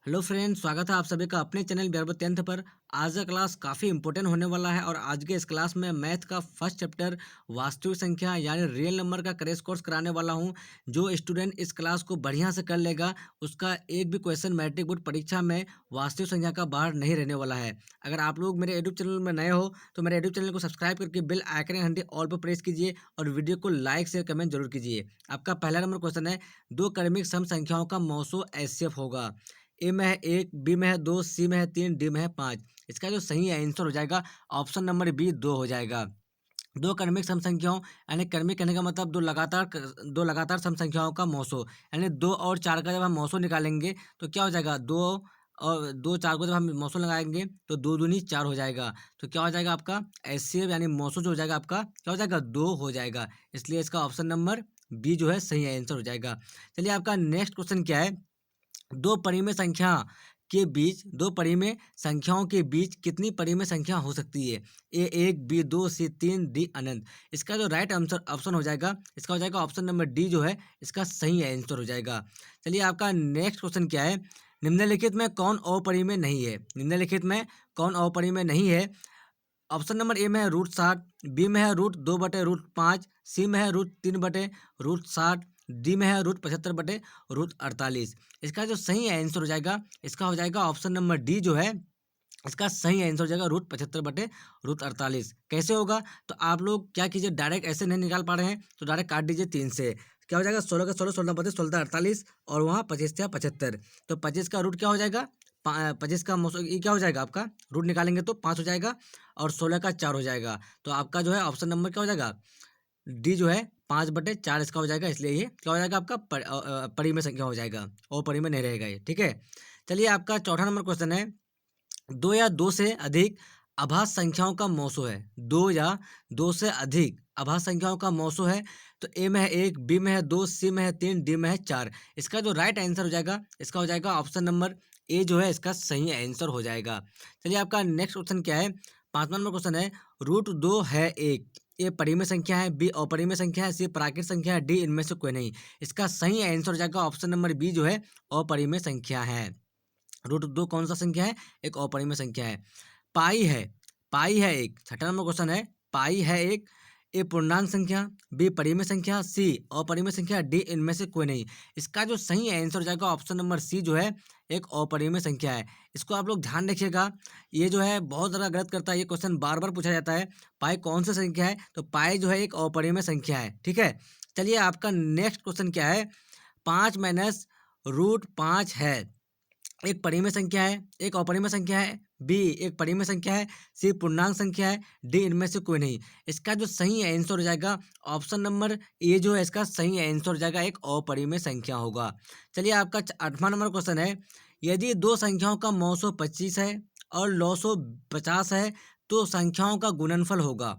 Hello friends, स्वागत है आप सभी का अपने चैनल बिहार बोर्ड 10th पर। आज का क्लास काफ़ी इंपॉर्टेंट होने वाला है और आज के इस क्लास में मैथ का फर्स्ट चैप्टर वास्तविक संख्या यानी रियल नंबर का क्रैश कोर्स कराने वाला हूं। जो स्टूडेंट इस क्लास को बढ़िया से कर लेगा उसका एक भी क्वेश्चन मैट्रिक बोर्ड परीक्षा में वास्तविक संख्या का बाहर नहीं रहने वाला है। अगर आप लोग मेरे यूट्यूब चैनल में नए हो तो मेरे यूट्यूब चैनल को सब्सक्राइब करके बेल आइकन घंटे ऑल पर प्रेस कीजिए और वीडियो को लाइक शेयर कमेंट जरूर कीजिए। आपका पहला नंबर क्वेश्चन है, दो क्रमिक सम संख्याओं का मौसो एचसीएफ होगा। ए में है एक, बी में है दो, सी में है तीन, डी में है पाँच। इसका जो सही आंसर हो जाएगा ऑप्शन नंबर बी दो हो जाएगा। दो क्रमिक सम संख्याओं यानी क्रमिक कहने का मतलब दो लगातार सम संख्याओं का मौसो, यानी दो और चार का जब हम मौसो निकालेंगे तो क्या हो जाएगा, दो और दो चार को जब हम मौसो लगाएंगे तो दो दूनी चार हो जाएगा। तो क्या हो जाएगा आपका एचसीएफ यानी मौसो जो हो जाएगा आपका क्या हो जाएगा, दो हो जाएगा। इसलिए इसका ऑप्शन नंबर बी जो है सही आंसर हो जाएगा। चलिए आपका नेक्स्ट क्वेश्चन क्या है, दो परिमेय संख्या के बीच दो परिमेय संख्याओं के बीच कितनी परिमेय संख्या हो सकती है। ए एक, बी दो, सी तीन, डी अनंत। इसका जो राइट आंसर ऑप्शन हो जाएगा इसका हो जाएगा ऑप्शन नंबर डी जो है इसका सही आंसर हो जाएगा। चलिए आपका नेक्स्ट क्वेश्चन क्या है, निम्नलिखित में कौन अपरिमेय नहीं है। निम्नलिखित में कौन अपरिमेय नहीं है। ऑप्शन नंबर ए में है रूट 60, बी में है रूट 2/रूट 5, सी में है रूट 3/रूट 60, डी में है रूट 75/रूट 48। इसका जो सही आंसर हो जाएगा इसका हो जाएगा ऑप्शन नंबर डी जो है इसका सही आंसर हो जाएगा रूट 75/रूट 48। कैसे होगा, तो आप लोग क्या कीजिए, डायरेक्ट ऐसे नहीं निकाल पा रहे हैं तो डायरेक्ट काट दीजिए तीन से। क्या हो जाएगा, 16 का 16, 16 25, 16 48 और वहाँ 25 था 75। तो 25 का रूट क्या हो जाएगा, 25 का ये क्या हो जाएगा आपका, रूट निकालेंगे तो 5 हो जाएगा और 16 का 4 हो जाएगा। तो आपका जो है ऑप्शन नंबर क्या हो जाएगा, डी जो है 5/4 इसका हो जाएगा। इसलिए ये क्या हो जाएगा आपका परिमेय संख्या हो जाएगा और परिमेय नहीं रहेगा ये, ठीक है। चलिए आपका चौथा नंबर क्वेश्चन है, दो या दो से अधिक अभाज्य संख्याओं का मौसो है। दो या दो से अधिक अभाज्य संख्याओं का मौसो है। तो ए में है एक, बी में है दो, सी में है तीन, डी में है चार। इसका जो राइट आंसर हो जाएगा इसका हो जाएगा ऑप्शन नंबर ए जो है इसका सही आंसर हो जाएगा। चलिए आपका नेक्स्ट क्वेश्चन क्या है, पांचवा नंबर क्वेश्चन है, रूट 2 है एक। ए परिमेय संख्या है, बी अपरिमेय संख्या है, सी प्राकृत संख्या है, डी इनमें से कोई नहीं। इसका सही आंसर हो जाएगा ऑप्शन नंबर बी जो है अपरिमेय संख्या है। रूट 2 कौन सा संख्या है, एक अपरिमेय संख्या है। पाई है, पाई है एक। छठा नंबर क्वेश्चन है, पाई है एक। ए पूर्णांक संख्या, बी परिमेय संख्या, सी अपरिमेय संख्या, डी इनमें से कोई नहीं। इसका जो सही आंसर हो जाएगा ऑप्शन नंबर सी जो है एक अपरिमेय संख्या है। इसको आप लोग ध्यान रखिएगा, ये जो है बहुत ज़्यादा गलत करता है, ये क्वेश्चन बार बार पूछा जाता है। पाई कौन सी संख्या है, तो पाई जो है एक अपरिमेय संख्या है, ठीक है। चलिए आपका नेक्स्ट क्वेश्चन क्या है, 5 - रूट 5 है। एक परिमेय संख्या है, एक अपरिमेय संख्या है, बी एक परिमेय संख्या है, सी पूर्णांक संख्या है, डी इनमें से कोई नहीं। इसका जो सही आंसर हो जाएगा ऑप्शन नंबर ए जो है इसका सही आंसर हो जाएगा एक अपरिमेय संख्या होगा। चलिए आपका आठवां नंबर क्वेश्चन है, यदि दो संख्याओं का मौसो 25 है और लौसो 50 है तो संख्याओं का गुणनफल होगा।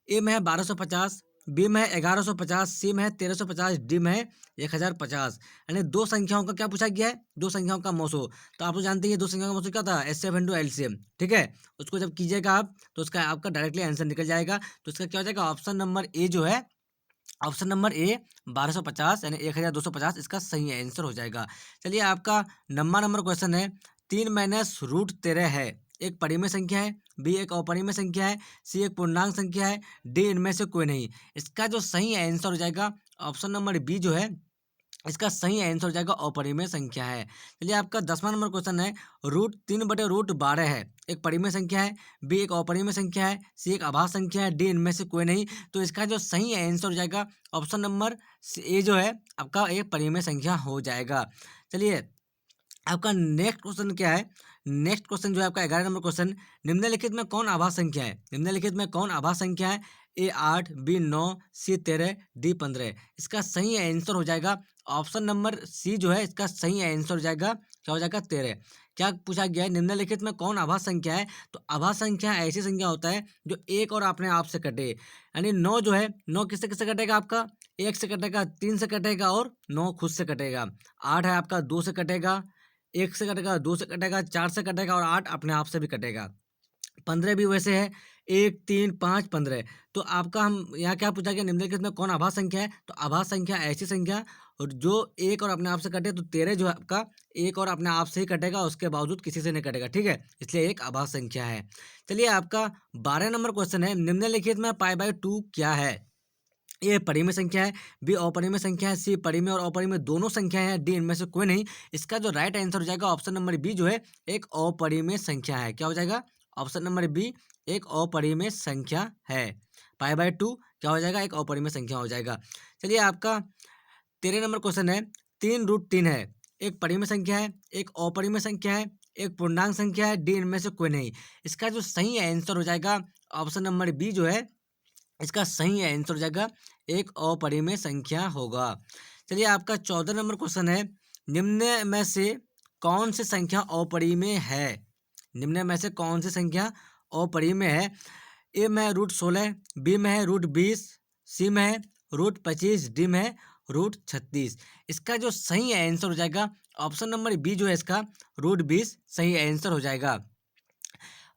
ए में है 1250, बी में है 1150, सी में है 1350, डी में है 1050। यानी दो संख्याओं का क्या पूछा गया है, दो संख्याओं का मौसो। तो आप लोग जानते हैं दो संख्याओं का मौसो क्या था, SF×LCM, ठीक है। उसको जब कीजिएगा आप तो उसका आपका डायरेक्टली आंसर निकल जाएगा। तो इसका क्या हो जाएगा ऑप्शन नंबर ए जो है, ऑप्शन नंबर ए 1250 यानी 1250 इसका सही आंसर हो जाएगा। चलिए आपका नंबर क्वेश्चन है, 3 - रूट 13 है। एक परिमेय संख्या है, बी एक अपरिमेय संख्या है, सी एक पूर्णांक संख्या है, डी इनमें से कोई नहीं। इसका जो सही आंसर हो जाएगा ऑप्शन नंबर बी जो है इसका सही आंसर हो जाएगा अपरिमेय संख्या है। चलिए आपका 10वां नंबर क्वेश्चन है, रूट 3/रूट 12 है। एक परिमेय संख्या है, बी एक अपरिमेय संख्या है, सी एक अभाज्य संख्या है, डी इनमें से कोई नहीं। तो इसका जो सही आंसर हो जाएगा ऑप्शन नंबर ए जो है आपका एक परिमेय संख्या हो जाएगा। चलिए आपका नेक्स्ट क्वेश्चन क्या है, नेक्स्ट क्वेश्चन जो है आपका 11 नंबर क्वेश्चन, निम्नलिखित में कौन आभाज्य संख्या है। निम्नलिखित में कौन आभाज्य संख्या है, ए 8, बी 9, सी 13, डी 15। इसका सही आंसर हो जाएगा ऑप्शन नंबर सी जो है इसका सही आंसर हो जाएगा क्या हो जाएगा 13। क्या पूछा गया है, निम्नलिखित में कौन आभाज्य संख्या है। तो आभाज्य संख्या ऐसी संख्या होता है जो एक और अपने आप से कटे। यानी 9 जो है, 9 किससे किससे कटेगा आपका, एक से कटेगा, 3 से कटेगा और 9 खुद से कटेगा। 8 है आपका 2 से कटेगा, एक से कटेगा, दो से कटेगा, चार से कटेगा और आठ अपने आप से भी कटेगा। 15 भी वैसे है, 1, 3, 5, 15। तो आपका हम यहाँ क्या पूछा गया, निम्नलिखित में कौन आभाज्य संख्या है? तो आभाज्य संख्या ऐसी संख्या और जो एक और अपने आप से कटे, तो 13 जो है आपका एक और अपने आप से ही कटेगा, उसके बावजूद किसी से नहीं कटेगा, ठीक है, इसलिए एक आभाज्य संख्या है। चलिए आपका 12 नंबर क्वेश्चन है, निम्नलिखित में पाई बाय 2 क्या है? ए परिमेय संख्या है, बी अपरिमेय संख्या है, सी परिमेय और अपरिमेय दोनों संख्याएं हैं, डी इनमें से कोई नहीं। इसका जो राइट आंसर हो जाएगा ऑप्शन नंबर बी, जो है एक अपरिमेय संख्या है। क्या हो जाएगा? ऑप्शन नंबर बी एक अपरिमेय संख्या है। पाई/2 क्या हो जाएगा? एक अपरिमेय संख्या हो जाएगा। चलिए आपका 13 नंबर क्वेश्चन है, 3√3 है, एक परिमेय संख्या है, एक अपरिमेय संख्या है, एक पूर्णांक संख्या है, डी इनमें से कोई नहीं। इसका जो सही आंसर हो जाएगा ऑप्शन नंबर बी, जो है इसका सही आंसर हो जाएगा एक अपरिमेय संख्या होगा। चलिए आपका 14 नंबर क्वेश्चन है, निम्न में से कौन सी संख्या अपरिमेय है? निम्न में से कौन सी संख्या अपरिमेय है? ए में है √16, बी में है √20, सी में है √25, डी में है √36। इसका जो सही आंसर हो जाएगा ऑप्शन नंबर बी, जो है इसका √20 सही आंसर हो जाएगा।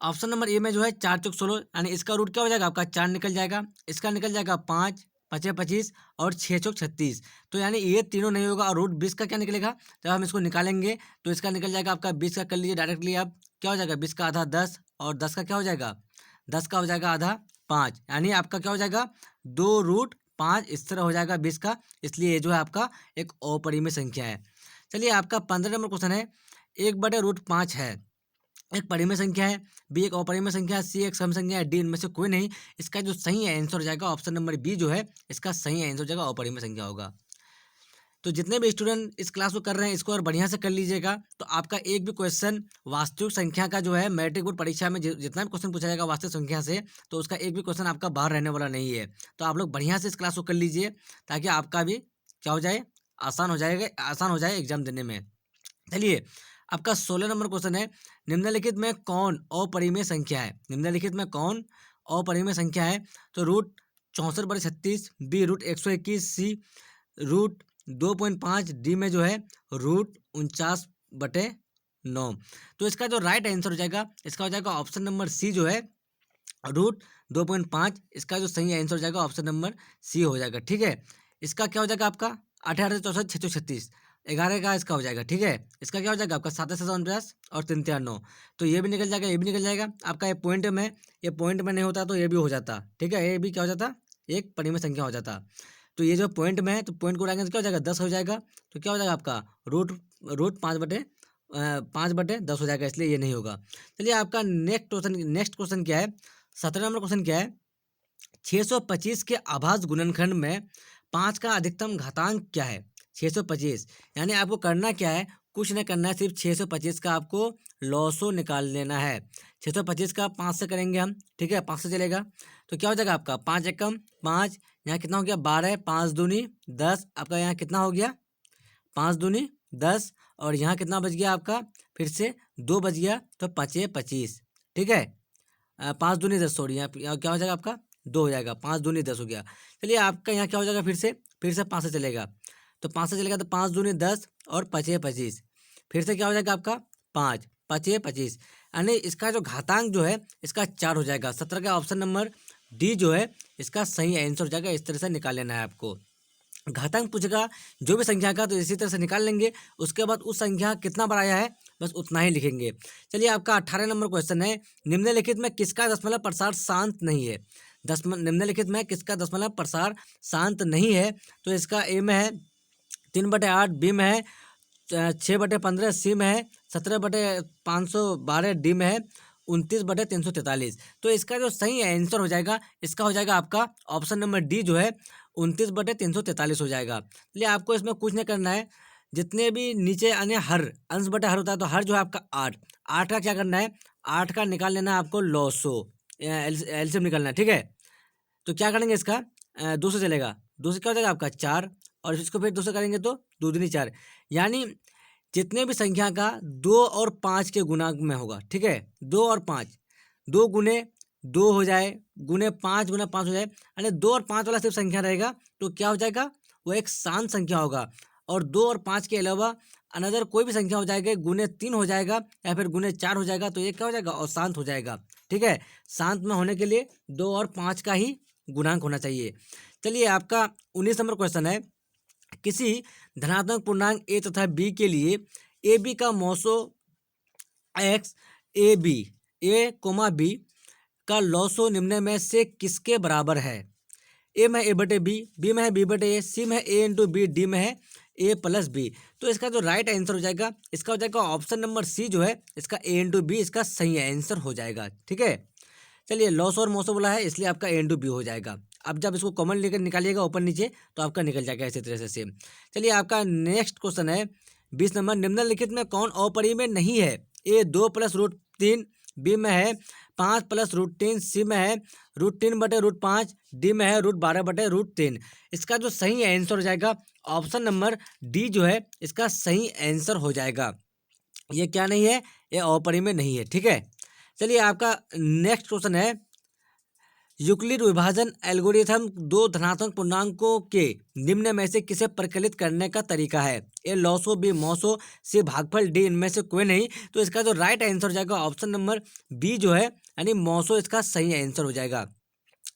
ऑप्शन नंबर ए में जो है 4 चौक 16, यानी इसका रूट क्या हो जाएगा? आपका 4 निकल जाएगा, इसका निकल जाएगा 5, 5 25 और 6 चौक 36। तो यानी ये तीनों नहीं होगा, और √20 का क्या निकलेगा? जब हम इसको निकालेंगे तो इसका निकल जाएगा आपका 20 का, कर लीजिए डायरेक्टली आप, क्या हो जाएगा? 20 का आधा 10, और 10 का क्या हो जाएगा? 10 का हो जाएगा आधा 5, यानी आपका क्या हो जाएगा? 2√5 इस तरह हो जाएगा 20 का, इसलिए ये जो है आपका एक अपरिमेय संख्या है। चलिए आपका 15 नंबर क्वेश्चन है, 1/√5 है, एक परिमेय संख्या है, बी एक अपरिमेय संख्या है, सी एक सम संख्या है, डी इनमें से कोई नहीं। इसका जो सही आंसर हो जाएगा ऑप्शन नंबर बी, जो है इसका सही आंसर हो जाएगा अपरिमेय संख्या होगा। तो जितने भी स्टूडेंट इस क्लास को कर रहे हैं, इसको और बढ़िया से कर लीजिएगा, तो आपका एक भी क्वेश्चन वास्तविक संख्या का जो है मैट्रिक बोर्ड परीक्षा में जितना भी क्वेश्चन पूछा जाएगा वास्तविक संख्या से, तो उसका एक भी क्वेश्चन आपका बाहर रहने वाला नहीं है। तो आप लोग बढ़िया से इस क्लास को कर लीजिए, ताकि आपका भी क्या हो जाए? आसान हो जाए एग्जाम देने में। चलिए आपका 16 नंबर क्वेश्चन है, निम्नलिखित में कौन अपरिमेय संख्या है? निम्नलिखित में कौन अपरिमेय संख्या है? तो √64/36, बी √121, सी √2.5, डी में जो है √49/9। तो इसका जो राइट आंसर हो जाएगा, इसका हो जाएगा ऑप्शन नंबर सी, जो है √2.5। इसका जो सही आंसर हो जाएगा ऑप्शन नंबर सी हो जाएगा, ठीक है। इसका क्या हो जाएगा आपका? 18 से 64, 6 36, 11 का इसका हो जाएगा, ठीक है। इसका क्या हो जाएगा आपका? 7 से 49 और 3 3 9, तो ये भी निकल जाएगा, ये भी निकल जाएगा आपका। ये पॉइंट में, ये पॉइंट में नहीं होता तो ये भी हो जाता, ठीक है, ये भी क्या हो जाता? एक परिमेय संख्या हो जाता। तो ये जो पॉइंट में है, तो पॉइंट को उड़ाएंगे तो क्या हो जाएगा? 10 हो जाएगा। तो क्या हो जाएगा आपका? रूट 5/10 हो जाएगा, इसलिए ये नहीं होगा। चलिए आपका नेक्स्ट क्वेश्चन क्या है? 17 नंबर क्वेश्चन क्या है? 625 के आभाज्य गुणनखंड में 5 का अधिकतम घातांक क्या है? 625, यानी आपको करना क्या है? कुछ नहीं करना है, सिर्फ 625 का आपको लॉसो निकाल लेना है। 625 का 5 से करेंगे हम, ठीक है, 5 से चलेगा, तो क्या हो जाएगा आपका? 5 एकम 5, यहाँ कितना हो गया? 12, 5 दूनी 10, आपका यहाँ कितना हो गया? 5 दूनी 10, और यहाँ कितना बच गया आपका? फिर से 2 बच गया, तो 5 25, ठीक है। 5 दूनी 10, सॉरी, यहाँ क्या हो जाएगा आपका? 2 हो जाएगा, 5 दूनी 10 हो गया। चलिए आपका यहाँ क्या हो जाएगा? फिर से 5 से चलेगा, तो 5 से चलेगा, तो 5 दूनी 10 और 5 25, फिर से क्या हो जाएगा आपका? 5 5 25, यानी इसका जो घातांक जो है इसका 4 हो जाएगा। 17 का ऑप्शन नंबर डी जो है इसका सही आंसर हो जाएगा। इस तरह से निकाल लेना है आपको। घातांक पूछेगा जो भी संख्या का, तो इसी तरह से निकाल लेंगे। उसके बाद उस संख्या कितना बार आया है बस उतना ही लिखेंगे। चलिए आपका 18 नंबर क्वेश्चन है, निम्नलिखित में किसका दशमलव प्रसार शांत नहीं है? निम्नलिखित में किसका दशमलव प्रसार शांत नहीं है? तो इसका ए में है 3/8, बी में है 6/15, सी में है 17/512, डी में है 29/343। तो इसका जो सही आंसर हो जाएगा, इसका हो जाएगा आपका ऑप्शन नंबर डी, जो है 29/343 हो जाएगा। चलिए आपको इसमें कुछ नहीं करना है, जितने भी नीचे यानी हर अंश बटे हर होता है, तो हर जो है आपका 8 का क्या करना है? 8 का निकाल लेना है आपको लॉसो, एलसीएम निकालना है, ठीक है। तो क्या करेंगे? इसका 2 से चलेगा, 2 से क्या हो जाएगा आपका? 4, और इसको फिर 2 से करेंगे तो 2 दूनी 4, यानी जितने भी संख्या का 2 और 5 के गुणांक में होगा, ठीक है, 2 और 5, 2 गुने 2 हो जाए, गुने 5 गुना 5 हो जाए, यानी 2 और 5 वाला सिर्फ संख्या रहेगा, तो क्या हो जाएगा? वो एक शांत संख्या होगा। और 2 और 5 के अलावा अनदर कोई भी संख्या हो जाएगा, गुने 3 हो जाएगा या फिर गुने 4 हो जाएगा, तो ये क्या हो जाएगा, अशांत हो जाएगा। ठीक है, शांत में होने के लिए 2 और 5 का ही गुणांक होना चाहिए। चलिए आपका 19 नंबर क्वेश्चन है, किसी धनात्मक पूर्णांक ए तथा बी के लिए ए बी का मौसो x A B A comma B का लॉसो निम्न में से किसके बराबर है? ए में ए बटे बी में है बी बटे ए, सी में है ए इंटू बी, डी में है ए प्लस बी। तो इसका जो राइट आंसर हो जाएगा, इसका हो जाएगा ऑप्शन नंबर सी जो है, इसका ए इंटू बी इसका सही आंसर हो जाएगा। ठीक है, चलिए लॉस और मौसो बोला है इसलिए आपका ए इंटू बी हो जाएगा। अब जब इसको कॉमन लेकर निकालिएगा ऊपर नीचे तो आपका निकल जाएगा इसी तरह से सेम। चलिए आपका नेक्स्ट क्वेश्चन है 20 नंबर, निम्नलिखित में कौन अपरिमेय नहीं है? ए 2 प्लस रूट 3, बी में है 5 प्लस रूट 3, सी में है रूट 3 बटे रूट 5, डी में है रूट 12 बटे रूट 3। इसका जो सही आंसर हो जाएगा ऑप्शन नंबर डी जो है इसका सही आंसर हो जाएगा। ये क्या नहीं है, ये अपरिमेय नहीं है। ठीक है, चलिए आपका नेक्स्ट क्वेश्चन है, यूक्लिड विभाजन एल्गोरिथम दो धनात्मक पूर्णांकों के निम्न में से किसे परिकलित करने का तरीका है? ए लॉसो, बी मौसो, सी भागफल, डी इनमें से कोई नहीं। तो इसका जो राइट आंसर हो जाएगा ऑप्शन नंबर बी जो है यानी मौसो इसका सही आंसर हो जाएगा।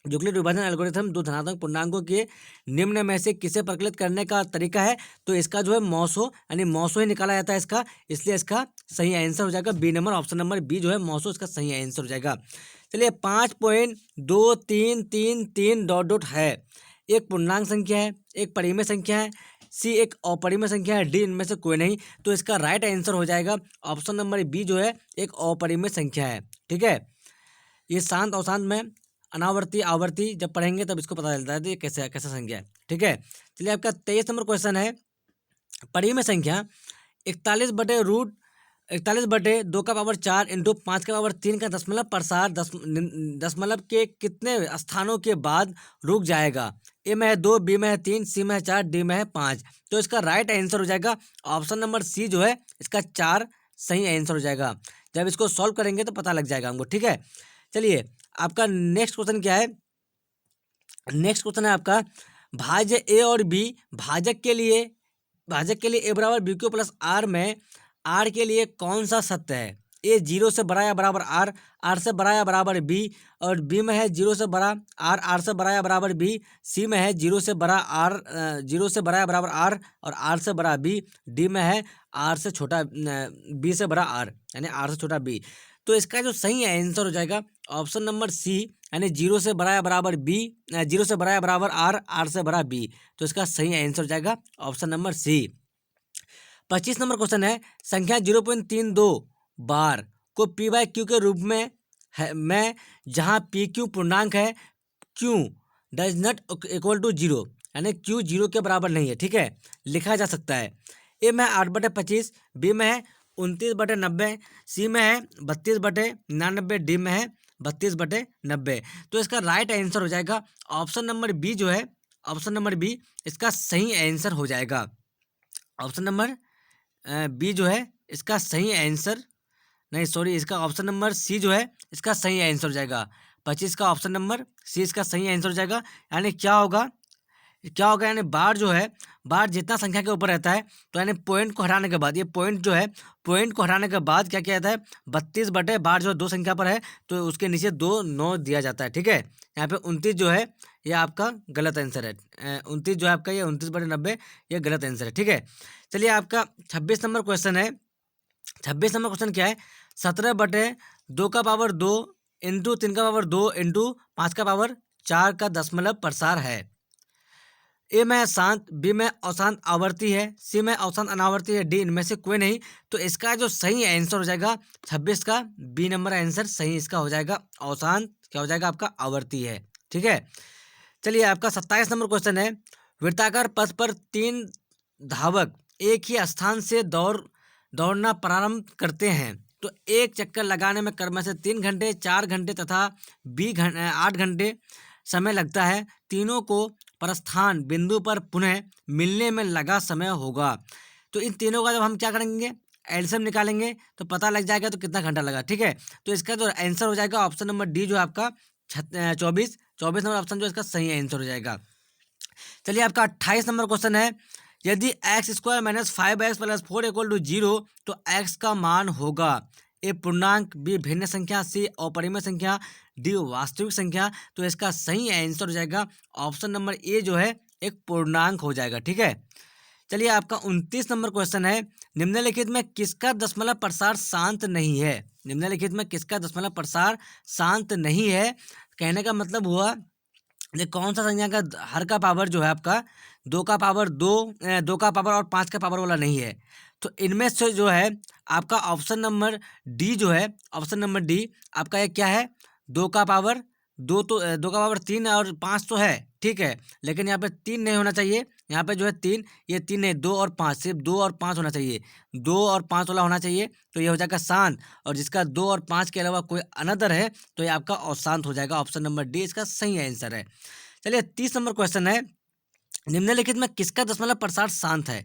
यूक्लिड विभाजन एल्गोरिथम दो धनात्मक पूर्णांकों के निम्न में से किसे परिकलित करने का तरीका है? तो इसका जो है मौसो यानी मौसो ही निकाला जाता है इसका, इसलिए इसका सही आंसर हो जाएगा B number, option number B जो है मौसो इसका सही आंसर हो जाएगा। चलिए 5.2333 डॉट डॉट है, एक पूर्णांक संख्या है, एक परिमेय संख्या है, सी एक अपरिमेय संख्या है, डी इनमें से कोई नहीं। तो इसका राइट आंसर हो जाएगा ऑप्शन नंबर बी जो है एक अपरिमेय संख्या है। ठीक है, ये शांत अशांत में अनावर्ती आवर्ती जब पढ़ेंगे तब इसको पता चलता है ये कैसे कैसा संख्या है। ठीक है, चलिए आपका 23 नंबर क्वेश्चन है, परिमेय संख्या 41/2 का पावर 4 इंटू 5 का पावर 3 का दशमलव प्रसार दशमलव के कितने स्थानों के बाद रुक जाएगा? ए में है 2, बी में है 3, सी में है 4, डी में है 5। तो इसका राइट आंसर हो जाएगा ऑप्शन नंबर सी जो है इसका 4 सही आंसर हो जाएगा। जब इसको सॉल्व करेंगे तो पता लग जाएगा हमको। ठीक है, चलिए आपका नेक्स्ट क्वेश्चन क्या है, नेक्स्ट क्वेश्चन है आपका, भाज्य ए और बी भाजक के लिए ए बराबर बी क्यू प्लस आर में आर के लिए कौन सा सत्य है? ए 0 से बड़ा या बराबर आर, आर से बड़ा या बराबर बी, और बी में है 0 से बड़ा आर, आर से बड़ा या बराबर बी, सी में है 0 से बड़ा आर, 0 से बड़ा या बराबर आर और आर से बड़ा बी, डी में है आर से छोटा बी से बड़ा आर यानी आर से छोटा बी। तो इसका जो सही आंसर हो जाएगा ऑप्शन नंबर सी यानी 0 से बड़ा या बराबर बी, 0 से बड़ा या बराबर आर, आर से बड़ा बी। तो इसका सही आंसर हो जाएगा option number C. 25 number question है, संख्या 0.32 बार को पी बाई क्यू के रूप में है में जहाँ पी क्यू पूर्णांक है, Q does not equal to 0 यानी क्यू 0 के बराबर नहीं है। ठीक है, लिखा जा सकता है। ए में 8/25, बी में है 29/90, सी में है 32/99, डी में है 32/90। तो इसका राइट आंसर हो जाएगा ऑप्शन नंबर बी जो है, ऑप्शन नंबर बी इसका सही आंसर हो जाएगा। ऑप्शन नंबर बी जो है इसका सही आंसर, नहीं सॉरी, इसका ऑप्शन नंबर सी जो है इसका सही आंसर हो जाएगा। 25 का ऑप्शन नंबर सी इसका सही आंसर हो जाएगा। यानी क्या होगा यानी बार जो है, बार जितना संख्या के ऊपर रहता है तो यानी पॉइंट को हटाने के बाद, ये पॉइंट जो है पॉइंट को हटाने के बाद क्या किया जाता है, 32 बटे बार जो 2 संख्या पर है तो उसके नीचे 2 9 दिया जाता है। ठीक है, यहाँ पे 29 जो है ये आपका गलत आंसर है, 29 जो है आपका ये 29/90 ये गलत आंसर है। ठीक है, चलिए आपका 26 नंबर क्वेश्चन है, 26 नंबर क्वेश्चन क्या है, 17/2 का पावर 2 इंटू 3 का पावर 2 इंटू 5 का पावर 4 का दशमलव प्रसार है। ए में शांत, बी में अशांत आवर्ती है, सी में अशांत अनावर्ती है, डी इनमें से कोई नहीं। तो इसका जो सही आंसर हो जाएगा 26 का बी नंबर आंसर सही इसका हो जाएगा, अशांत क्या हो जाएगा आपका आवर्ती है। ठीक है, चलिए आपका 27 नंबर क्वेश्चन है, वृत्ताकार पथ पर 3 धावक एक ही स्थान से दौड़ना प्रारंभ करते हैं तो एक चक्कर लगाने में क्रम से 3 घंटे, 4 घंटे तथा 8 घंटे समय लगता है। तीनों को प्रस्थान बिंदु पर पुनः मिलने में लगा समय होगा। तो इन तीनों का जब हम क्या करेंगे, एलसीएम निकालेंगे तो पता लग जाएगा तो कितना घंटा लगा। ठीक है, तो इसका जो आंसर हो जाएगा ऑप्शन नंबर डी जो है आपका 24 नंबर ऑप्शन जो इसका सही आंसर हो जाएगा। चलिए आपका 28 नंबर क्वेश्चन है, यदि x square minus 5x plus 4 equal to 0 तो एक्स का मान होगा ए पूर्णांक, बी भिन्न संख्या, सी अपरिमेय संख्या, डी वास्तविक संख्या। तो इसका सही आंसर हो जाएगा ऑप्शन नंबर ए जो है एक पूर्णांक हो जाएगा। ठीक है, चलिए आपका 29 नंबर क्वेश्चन है, निम्नलिखित में किसका दशमलव प्रसार शांत नहीं है। निम्नलिखित में किसका दशमलव प्रसार शांत नहीं है, कहने का मतलब हुआ ये कौन सा संख्या का हर का पावर जो है आपका 2 का पावर 2, 2 का पावर और 5 का पावर वाला नहीं है। तो इनमें से जो है आपका ऑप्शन नंबर डी जो है, ऑप्शन नंबर डी आपका ये क्या है, 2 का पावर 2, तो 2 का पावर 3 और 5 तो है, ठीक है, लेकिन यहाँ पे 3 नहीं होना चाहिए, यहाँ पे जो है 3, ये 3 नहीं, 2 और 5, सिर्फ 2 और 5 होना चाहिए, 2 और 5 वाला होना चाहिए। तो ये हो जाएगा शांत, और जिसका 2 और 5 के अलावा कोई अनदर है तो ये आपका अशांत हो जाएगा। ऑप्शन नंबर डी इसका सही आंसर है। चलिए 30 नंबर क्वेश्चन है, निम्नलिखित में किसका दशमलव प्रसार शांत है।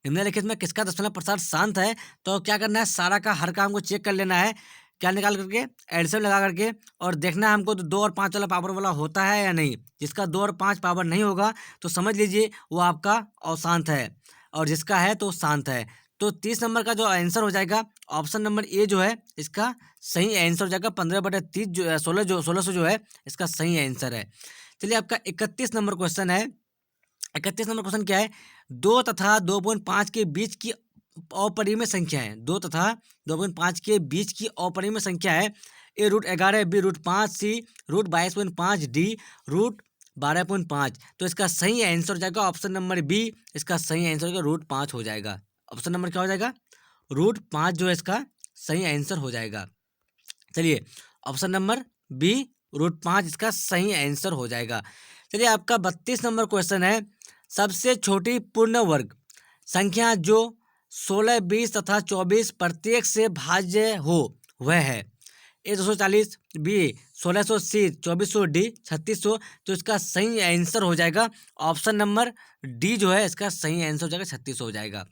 निम्नलिखित में किसका दशमलव प्रसार शांत है, तो क्या करना है, सारा का हर का हमको चेक कर लेना है, क्या निकाल करके एलसीएम लगा करके, और देखना है हमको तो 2 और 5 वाला पावर वाला होता है या नहीं। जिसका 2 और 5 पावर नहीं होगा तो समझ लीजिए वो आपका अशांत है, और जिसका है तो शांत है। तो 30 नंबर का जो आंसर हो जाएगा ऑप्शन नंबर ए जो है इसका सही आंसर हो जाएगा। 15/30 जो 1600 जो है इसका सही आंसर है। चलिए आपका 31 नंबर क्वेश्चन है, 31 नंबर क्वेश्चन क्या है, 2 तथा 2.5 के बीच की अपरिमेय संख्या है। 2 तथा 2.5 के बीच की अपरिमेय संख्या है। ए √11, बी √5, सी √22.5, डी √12.5। तो इसका सही आंसर हो जाएगा ऑप्शन नंबर बी, इसका सही आंसर हो जाएगा √5 हो जाएगा। ऑप्शन नंबर क्या हो जाएगा, √5 जो है इसका सही आंसर हो जाएगा। चलिए ऑप्शन नंबर बी √5 इसका सही आंसर हो जाएगा। चलिए आपका 32 नंबर क्वेश्चन है, सबसे छोटी पूर्ण वर्ग संख्या जो 16, 20 तथा 24 प्रत्येक से भाज्य हो वह है। ए 240, बी 1600, सी 2400, डी 3600। तो इसका सही आंसर हो जाएगा ऑप्शन नंबर डी जो है इसका सही आंसर हो जाएगा 3600 हो जाएगा।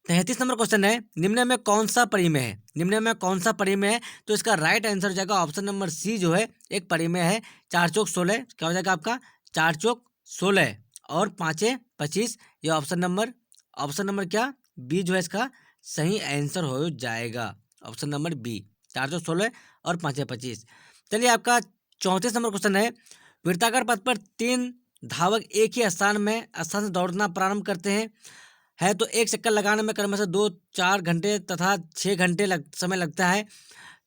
33 नंबर क्वेश्चन है, निम्न में कौन सा परिमेय है। निम्न में कौन सा परिमेय है, तो इसका राइट आंसर हो जाएगा ऑप्शन नंबर सी जो है एक परिमेय है। 4 चौक 16, क्या हो जाएगा आपका 4 चौक 16 और 5 25। ये ऑप्शन नंबर क्या बी जो है इसका सही आंसर हो जाएगा। ऑप्शन नंबर बी 4 चौक 16 और 5 25। चलिए आपका 34 नंबर क्वेश्चन है, वृत्ताकार पथ पर 3 धावक एक ही स्थान से दौड़ना प्रारंभ करते हैं है तो एक चक्कर लगाने में क्रमशः से 2-4 घंटे तथा 6 घंटे समय लगता है।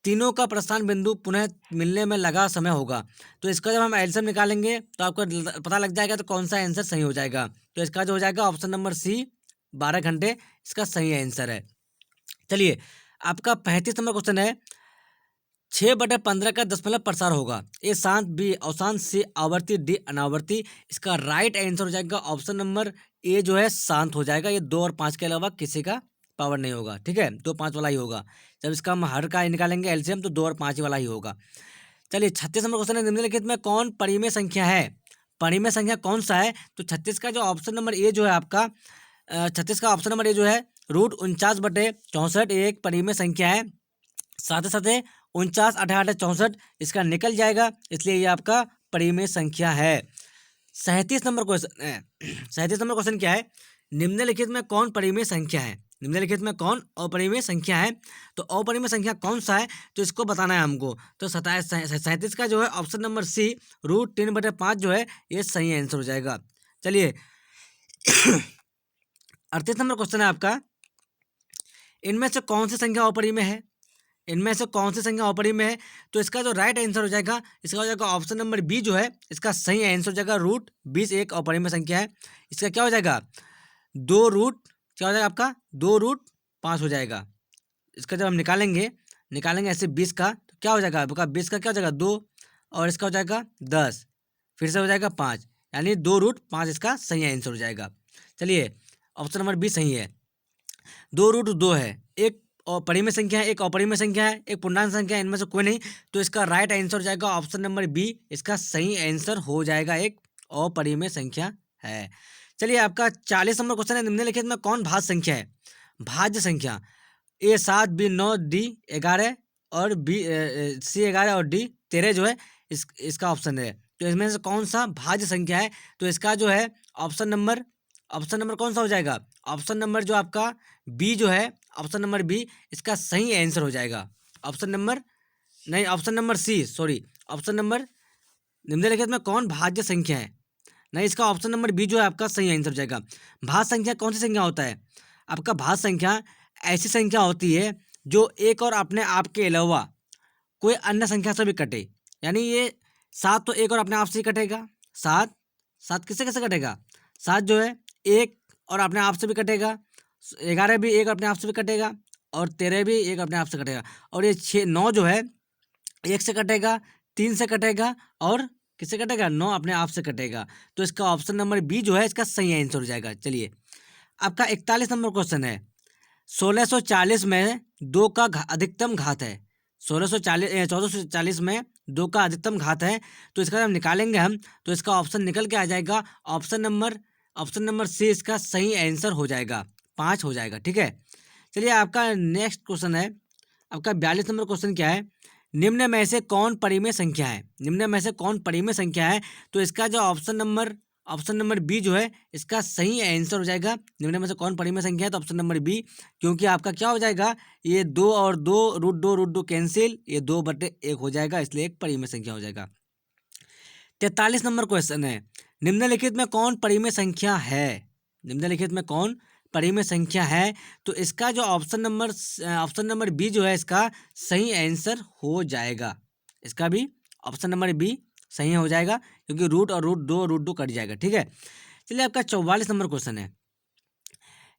तीनों का प्रस्थान बिंदु पुनः मिलने में लगा समय होगा। तो इसका जब हम एलसीएम निकालेंगे तो आपको पता लग जाएगा तो कौन सा आंसर सही हो जाएगा। तो इसका जो हो जाएगा ऑप्शन नंबर सी 12 घंटे इसका सही आंसर है। चलिए आपका 35 नंबर क्वेश्चन है, 6/15 का दशमलव प्रसार होगा। ए शांत, बी अशांत, सी आवर्ती, डी अनावर्ती। इसका राइट आंसर हो जाएगा ऑप्शन नंबर ए जो है शांत हो जाएगा। ये 2 और 5 के अलावा किसी का पावर नहीं होगा, ठीक है, 2 5 वाला ही होगा। जब इसका हम हर का निकालेंगे एलसीएम तो 2 और 5 वाला ही होगा। चलिए 36 नंबर क्वेश्चन है, निम्नलिखित में कौन परिमेय संख्या है। परिमेय संख्या कौन सा है, तो 36 का जो ऑप्शन नंबर ए जो है आपका 36 का ऑप्शन नंबर ए जो है √49/64 एक परिमेय संख्या है। साथ ही साथ 49, 88, 64 इसका निकल जाएगा, इसलिए ये आपका परिमेय संख्या है। 37 नंबर क्वेश्चन है, 37 नंबर क्वेश्चन क्या है, निम्नलिखित में कौन परिमेय संख्या है। निम्नलिखित में कौन अपरिमेय संख्या है, तो अपरिमेय संख्या कौन सा है तो इसको बताना है हमको। तो 37 का जो है ऑप्शन नंबर सी √3/5 जो है ये सही आंसर हो जाएगा। चलिए 38 नंबर क्वेश्चन है आपका, इनमें से कौन सी संख्या अपरिमेय है। इनमें से कौन सी संख्या अपरिमेय है, तो इसका जो राइट आंसर हो जाएगा इसका हो जाएगा ऑप्शन नंबर बी जो है इसका सही आंसर हो जाएगा √20 एक अपरिमेय संख्या है। इसका क्या हो जाएगा 2 रूट क्या हो जाएगा आपका 2√5 हो जाएगा। इसका जब हम निकालेंगे ऐसे 20 का तो क्या हो जाएगा आपका 20 का क्या हो जाएगा 2 और इसका हो जाएगा 10, फिर से हो जाएगा 5, यानी 2√5 इसका सही आंसर हो जाएगा। चलिए ऑप्शन नंबर बी सही है। 2√2 है, एक परिमेय संख्या है, एक अपरिमेय संख्या है, एक पूर्णांक संख्या है, इनमें से कोई नहीं। तो इसका राइट आंसर हो जाएगा ऑप्शन नंबर बी, इसका सही आंसर हो जाएगा एक अपरिमेय संख्या है। चलिए आपका 40 नंबर क्वेश्चन है, निम्नलिखित में कौन भाज्य संख्या है। भाज्य संख्या ए 7, बी 9, डी 11 और बी सी 11 और डी 13 जो है इसका ऑप्शन है। तो इसमें से कौन सा भाज्य संख्या है, तो इसका जो है ऑप्शन नंबर ऑप्शन नंबर कौन सा हो जाएगा? ऑप्शन नंबर जो आपका बी जो है, ऑप्शन नंबर बी इसका सही आंसर हो जाएगा। ऑप्शन नंबर नहीं, option number C, sorry, option number निम्नलिखित में कौन भाज्य संख्या है? नहीं, इसका ऑप्शन नंबर बी जो है आपका सही आंसर हो जाएगा। भाज्य संख्या कौन सी संख्या होता है? आपका भाज्य संख्या ऐसी संख्या होती है जो एक और अपने आप के अलावा कोई अन्य संख्या से भी कटे। यानी ये 7 तो एक और अपने आप से ही कटेगा। 7 7 किससे कैसे कटेगा? 7 जो है एक और अपने आप से भी कटेगा। 11 भी एक अपने आप से भी कटेगा और 13 भी एक अपने आप से कटेगा। और ये 9 जो है एक से कटेगा, 3 से कटेगा और किससे कटेगा? 9 अपने आप से कटेगा। तो इसका ऑप्शन नंबर बी जो है इसका सही आंसर हो जाएगा। चलिए, आपका 41 नंबर क्वेश्चन है। 1640 में 2 का अधिकतम घात है। 1440 में 2 का अधिकतम घात है। तो इसका जब निकालेंगे हम तो इसका ऑप्शन निकल के आ जाएगा ऑप्शन नंबर सी इसका सही आंसर हो जाएगा। 5 हो जाएगा। ठीक है, चलिए आपका नेक्स्ट क्वेश्चन है। आपका 42 नंबर क्वेश्चन क्या है? निम्न में से कौन परिमेय संख्या है? निम्न में से कौन परिमेय संख्या है? तो इसका जो ऑप्शन नंबर बी जो है इसका सही आंसर हो जाएगा। निम्न में से कौन परिमेय संख्या है? तो ऑप्शन नंबर बी, क्योंकि आपका क्या हो जाएगा, ये 2 और 2 √2 कैंसिल, ये 2/1 हो जाएगा, इसलिए एक परिमेय संख्या हो जाएगा। 43 नंबर क्वेश्चन है। निम्नलिखित में कौन परिमेय संख्या है? निम्नलिखित में कौन परिमेय संख्या है? तो इसका जो ऑप्शन नंबर बी जो है इसका सही आंसर हो जाएगा। इसका भी ऑप्शन नंबर बी सही हो जाएगा, क्योंकि रूट और √2 कट जाएगा। ठीक है, चलिए आपका 44 नंबर क्वेश्चन है।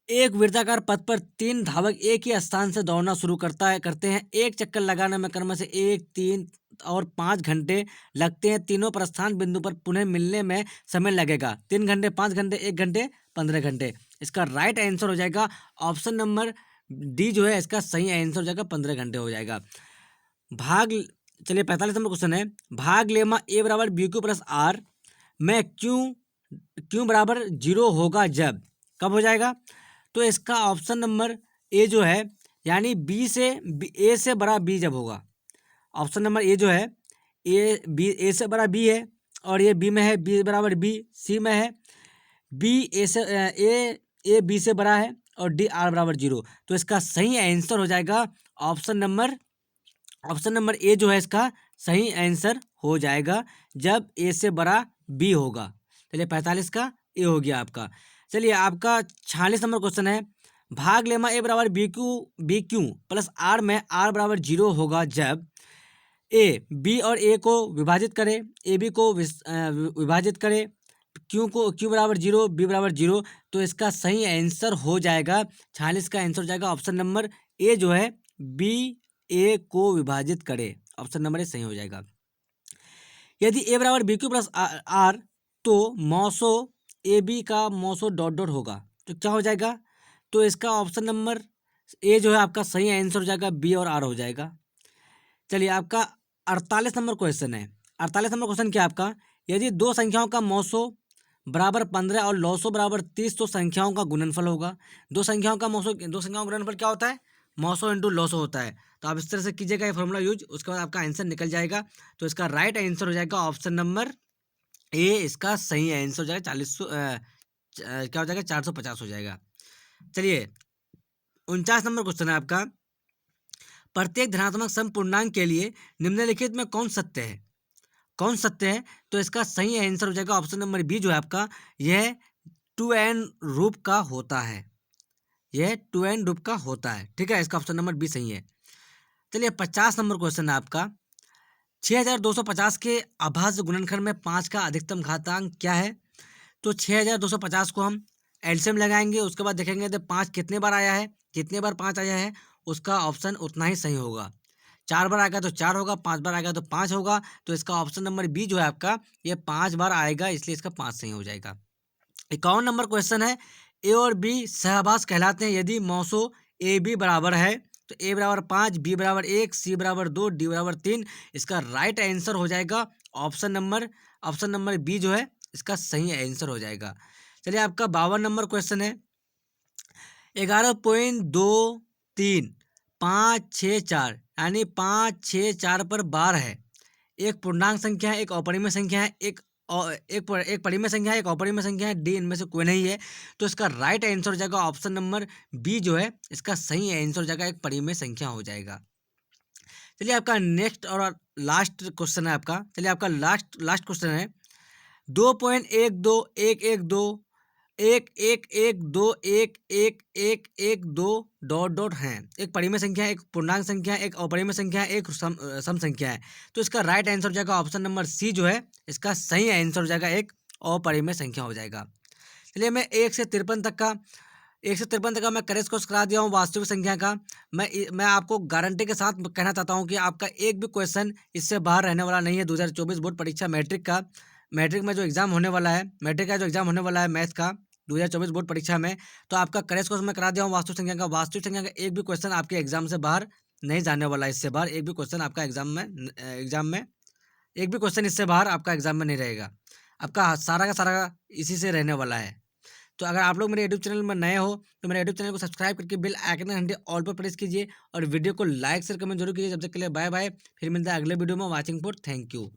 एक वृत्ताकार पथ पर 3 धावक एक ही स्थान से दौड़ना शुरू करते हैं। एक चक्कर लगाने में क्रम से 1, 3 और 5 घंटे लगते हैं। तीनों प्रस्थान बिंदु पर पुनः मिलने में समय लगेगा 3 घंटे, 5 घंटे, 1 घंटे, 15 घंटे। इसका राइट आंसर हो जाएगा ऑप्शन नंबर डी जो है इसका सही आंसर हो जाएगा, 15 घंटे हो जाएगा। भाग चलिए 45 नंबर क्वेश्चन है। भाग लेमा ए बराबर बी क्यू प्लस आर में क्यों बराबर 0 होगा जब? कब हो जाएगा? तो इसका ऑप्शन नंबर ए जो है, यानी ए से बड़ा बी जब होगा। ऑप्शन नंबर ए जो है, ए से बड़ा बी है और ये बी में है, बी बराबर बी, सी में है बी ए बी से बड़ा है और डी आर बराबर 0। तो इसका सही आंसर हो जाएगा ऑप्शन नंबर ए जो है इसका सही आंसर हो जाएगा जब ए से बड़ा बी होगा। चलिए 45 का ए हो गया आपका। चलिए आपका 46 नंबर क्वेश्चन है। भाग लेमा ए बराबर बी क्यू प्लस आर में आर बराबर 0 होगा जब ए बी और ए को विभाजित करे, ए बी को विभाजित करे, क्यू बराबर 0, बी बराबर 0। तो इसका सही आंसर हो जाएगा 46 का आंसर हो जाएगा ऑप्शन नंबर ए जो है, बी ए को विभाजित करे। ऑप्शन नंबर ए सही हो जाएगा। यदि ए बराबर बी क्यू प्लस आर तो मौसो ए बी का मौसो डॉट डॉट होगा, तो क्या हो जाएगा? तो इसका ऑप्शन नंबर ए जो है आपका सही आंसर हो जाएगा, बी और आर हो जाएगा। चलिए आपका 48 नंबर क्वेश्चन है। 48 नंबर क्वेश्चन क्या है आपका? यदि दो संख्याओं का मौसो बराबर 15 और लौसो बराबर 30 तो संख्याओं का गुणनफल होगा। दो संख्याओं का गुणनफल क्या होता है? मौसो इंटू लौसो होता है। तो आप इस तरह से कीजिएगा ये फॉर्मूला यूज, उसके बाद आपका आंसर निकल जाएगा। तो इसका राइट आंसर हो जाएगा ऑप्शन नंबर ए, इसका सही आंसर हो जाएगा 40 क्या हो जाएगा, 450 हो जाएगा। चलिए 49 नंबर क्वेश्चन है आपका। प्रत्येक धनात्मक सम पूर्णांक के लिए निम्नलिखित में कौन सत्य है? कौन सत्य है? तो इसका सही आंसर हो जाएगा ऑप्शन नंबर बी जो है आपका, यह 2n रूप का होता है। यह 2n रूप का होता है। ठीक है, इसका ऑप्शन नंबर बी सही है। चलिए 50 नंबर क्वेश्चन है आपका। 6250 के अभाज्य गुणनखंड में 5 का अधिकतम घातांक क्या है? तो 6250 को हम एलसीएम लगाएंगे, उसके बाद देखेंगे तो 5 कितने बार आया है, जितने बार 5 आया है उसका ऑप्शन उतना ही सही होगा। 4 बार आएगा तो 4 होगा, 5 बार आएगा तो 5 होगा। तो इसका ऑप्शन नंबर बी जो है आपका, ये 5 बार आएगा, इसलिए इसका 5 सही हो जाएगा। 51 नंबर क्वेश्चन है। ए और बी सहभास कहलाते हैं यदि मौसो ए बी बराबर है। तो ए बराबर 5, बी बराबर 1, सी बराबर 2, डी बराबर 3। इसका राइट आंसर हो जाएगा ऑप्शन नंबर बी जो है इसका सही आंसर हो जाएगा। चलिए आपका 52 नंबर क्वेश्चन है। 11.23 5 6 4 यानी 5 6 4 पर बार है। एक पूर्णांक संख्या है, एक अपरिमेय संख्या है, एक एक परिमेय संख्या है, एक अपरिमेय संख्या है, डी इनमें से कोई नहीं है। तो इसका राइट आंसर हो जाएगा ऑप्शन नंबर बी जो है इसका सही आंसर हो जाएगा, एक परिमेय संख्या हो जाएगा। चलिए आपका नेक्स्ट और लास्ट क्वेश्चन है आपका। चलिए आपका लास्ट लास्ट क्वेश्चन है 2.12 2.1121111112 डॉट डॉट हैं। एक परिमेय संख्या है, एक पूर्णांक संख्या है, एक अपरिमेय संख्या है, एक सम संख्या है। तो इसका राइट आंसर हो जाएगा ऑप्शन नंबर सी जो है इसका सही आंसर हो जाएगा, एक अपरिमेय संख्या हो जाएगा। चलिए मैं 1 से 53 तक का मैं करेक्ट कोर्स करा दिया हूँ वास्तविक संख्या का। मैं आपको गारंटी के साथ कहना चाहता हूँ कि आपका एक भी क्वेश्चन इससे बाहर रहने वाला नहीं है। 2024 बोर्ड परीक्षा मैट्रिक का, मैट्रिक में जो एग्जाम होने वाला है, मैट्रिक का जो एग्जाम होने वाला है मैथ का 2024 बोर्ड परीक्षा में, तो आपका करेक्ट कोर्स मैं करा दिया हूँ वास्तविक संख्या का। वास्तविक संख्या का एक भी क्वेश्चन आपके एग्जाम से बाहर नहीं जाने वाला है। इससे बाहर एक भी क्वेश्चन आपका एग्जाम में एक भी क्वेश्चन इससे बाहर आपका एग्जाम में नहीं रहेगा। आपका सारा का सारा इसी से रहने वाला है। तो अगर आप लोग मेरे यूट्यूब चैनल में नए हो तो मेरे यूट्यूब चैनल को सब्सक्राइब करके बेल आइकन घंटे ऑल पर प्रेस कीजिए और वीडियो को लाइक शेयर कमेंट जरूर कीजिए। जब तक के लिए बाय बाय, फिर मिलता है अगले वीडियो में। Watching for thank you.